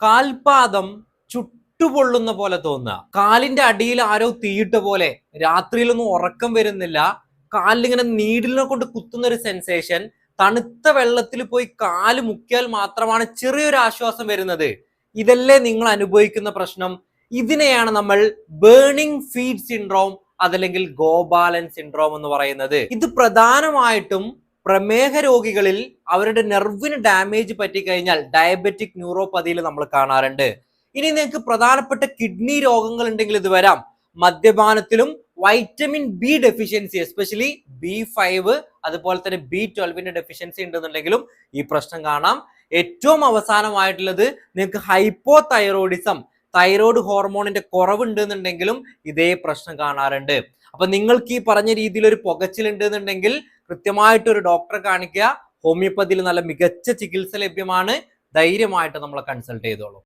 കാൽപാദം ചുട്ടുപൊള്ളുന്ന പോലെ തോന്നുക, കാലിന്റെ അടിയിൽ ആരോ തീയിട്ട പോലെ, രാത്രിയിലൊന്നും ഉറക്കം വരുന്നില്ല, കാലിലിങ്ങനെ നീഡിലിനെ കൊണ്ട് കുത്തുന്ന ഒരു സെൻസേഷൻ, തണുത്ത വെള്ളത്തിൽ പോയി കാല് മുക്കിയാൽ മാത്രമാണ് ചെറിയൊരു ആശ്വാസം വരുന്നത്. ഇതല്ലേ നിങ്ങൾ അനുഭവിക്കുന്ന പ്രശ്നം? ഇതിനെയാണ് നമ്മൾ ബേണിംഗ് ഫീറ്റ് സിൻഡ്രോം അതല്ലെങ്കിൽ ഗോപാലൻ സിൻഡ്രോം എന്ന് പറയുന്നത്. ഇത് പ്രധാനമായിട്ടും പ്രമേഹ രോഗികളിൽ അവരുടെ നെർവിന് ഡാമേജ് പറ്റിക്കഴിഞ്ഞാൽ ഡയബറ്റിക് ന്യൂറോപ്പതിയിൽ നമ്മൾ കാണാറുണ്ട്. ഇനി നിങ്ങൾക്ക് പ്രധാനപ്പെട്ട കിഡ്നി രോഗങ്ങൾ ഉണ്ടെങ്കിൽ ഇത് വരാം. മദ്യപാനത്തിലും vitamin B deficiency, especially B5 അതുപോലെ തന്നെ B12 ഡെഫിഷ്യൻസി ഉണ്ടെന്നുണ്ടെങ്കിലും ഈ പ്രശ്നം കാണാം. ഏറ്റവും അവസാനമായിട്ടുള്ളത് നിങ്ങൾക്ക് ഹൈപ്പോ തൈറോയിഡിസം, തൈറോയ്ഡ് ഹോർമോണിന്റെ കുറവുണ്ടെന്നുണ്ടെങ്കിലും ഇതേ പ്രശ്നം കാണാറുണ്ട്. അപ്പൊ നിങ്ങൾക്ക് ഈ പറഞ്ഞ രീതിയിൽ ഒരു പുകച്ചിലുണ്ട് എന്നുണ്ടെങ്കിൽ കൃത്യമായിട്ട് ഒരു ഡോക്ടറെ കാണിക്കുക. ഹോമിയോപ്പതിയിൽ നല്ല മികച്ച ചികിത്സ ലഭ്യമാണ്. ധൈര്യമായിട്ട് നമ്മളെ കൺസൾട്ട് ചെയ്തോളൂ.